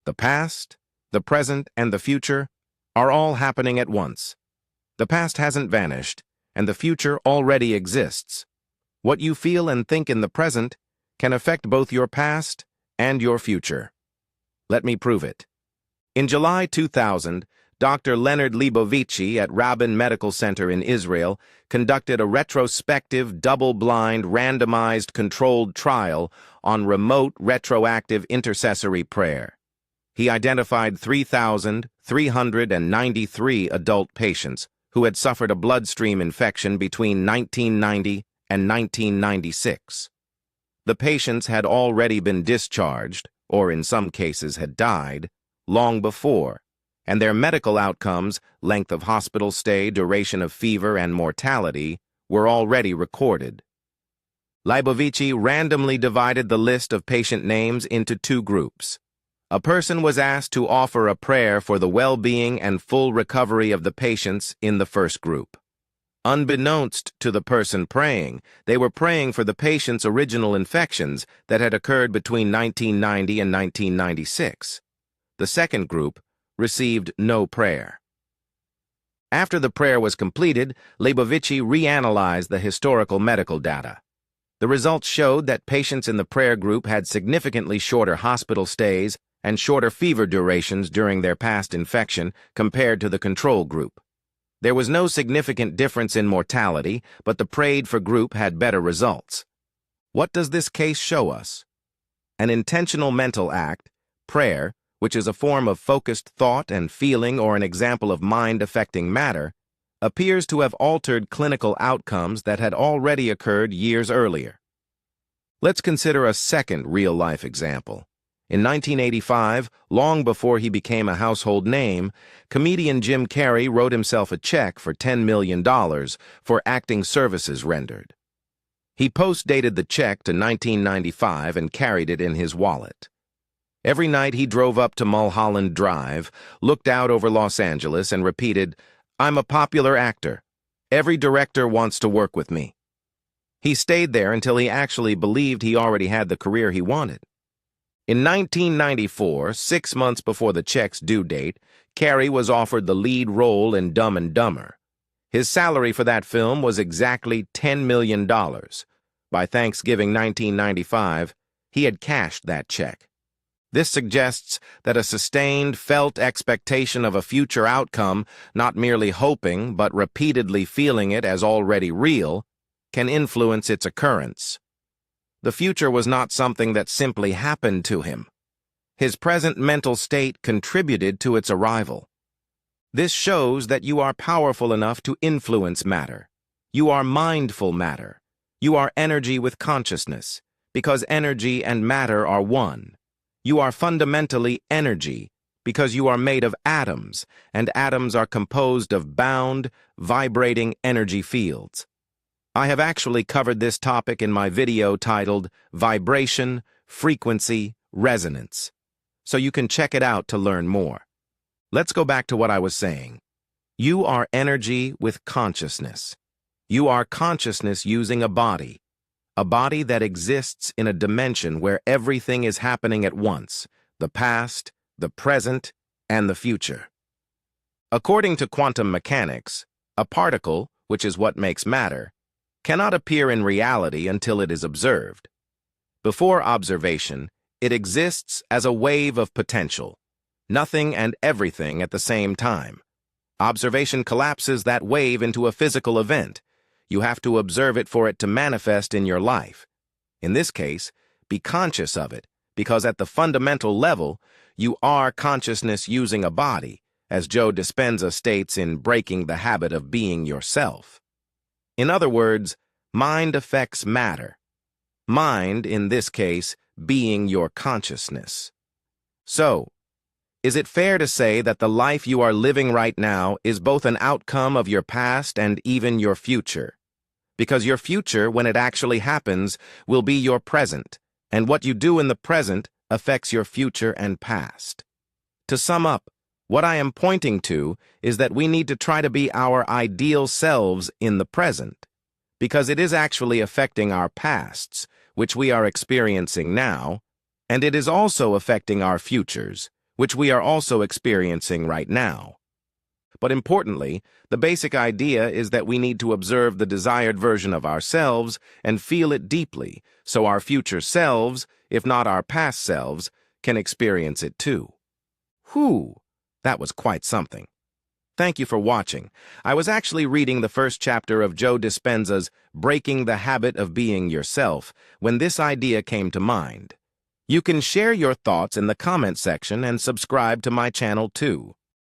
The past, the present, and the future are all happening at once. The past hasn't vanished, and the future already exists. What you feel and think in the present can affect both your past and your future. Let me prove it. In July 2000, Dr. Leonard Leibovici at Rabin Medical Center in Israel conducted a retrospective, double-blind, randomized, controlled trial on remote retroactive intercessory prayer. He identified 3,393 adult patients who had suffered a bloodstream infection between 1990 and 1996. The patients had already been discharged, or in some cases had died, long before, and their medical outcomes, length of hospital stay, duration of fever, and mortality, were already recorded. Leibovici randomly divided the list of patient names into two groups. A person was asked to offer a prayer for the well-being and full recovery of the patients in the first group. Unbeknownst to the person praying, they were praying for the patient's original infections that had occurred between 1990 and 1996. The second group received no prayer. After the prayer was completed, Leibovici reanalyzed the historical medical data. The results showed that patients in the prayer group had significantly shorter hospital stays and shorter fever durations during their past infection compared to the control group. There was no significant difference in mortality, but the prayed-for group had better results. What does this case show us? An intentional mental act, prayer, which is a form of focused thought and feeling or an example of mind-affecting matter, appears to have altered clinical outcomes that had already occurred years earlier. Let's consider a second real-life example. In 1985, long before he became a household name, comedian Jim Carrey wrote himself a check for $10 million for acting services rendered. He post-dated the check to 1995 and carried it in his wallet. Every night he drove up to Mulholland Drive, looked out over Los Angeles, and repeated, "I'm a popular actor. Every director wants to work with me." He stayed there until he actually believed he already had the career he wanted. In 1994, 6 months before the check's due date, Carrey was offered the lead role in Dumb and Dumber. His salary for that film was exactly $10 million. By Thanksgiving 1995, he had cashed that check. This suggests that a sustained, felt expectation of a future outcome, not merely hoping but repeatedly feeling it as already real, can influence its occurrence. The future was not something that simply happened to him. His present mental state contributed to its arrival. This shows that you are powerful enough to influence matter. You are mindful matter. You are energy with consciousness, because energy and matter are one. You are fundamentally energy, because you are made of atoms, and atoms are composed of bound, vibrating energy fields. I have actually covered this topic in my video titled Vibration, Frequency, Resonance, so you can check it out to learn more. Let's go back to what I was saying. You are energy with consciousness. You are consciousness using a body that exists in a dimension where everything is happening at once, the past, the present, and the future. According to quantum mechanics, a particle, which is what makes matter, cannot appear in reality until it is observed. Before observation, it exists as a wave of potential, nothing and everything at the same time. Observation collapses that wave into a physical event. You have to observe it for it to manifest in your life. In this case, be conscious of it, because at the fundamental level, you are consciousness using a body, as Joe Dispenza states in Breaking the Habit of Being Yourself. In other words, mind affects matter. Mind, in this case, being your consciousness. So, is it fair to say that the life you are living right now is both an outcome of your past and even your future? Because your future, when it actually happens, will be your present, and what you do in the present affects your future and past. To sum up, what I am pointing to is that we need to try to be our ideal selves in the present, because it is actually affecting our pasts, which we are experiencing now, and it is also affecting our futures, which we are also experiencing right now. But importantly, the basic idea is that we need to observe the desired version of ourselves and feel it deeply, so our future selves, if not our past selves, can experience it too. Whew, that was quite something. Thank you for watching. I was actually reading the first chapter of Joe Dispenza's Breaking the Habit of Being Yourself when this idea came to mind. You can share your thoughts in the comment section and subscribe to my channel too.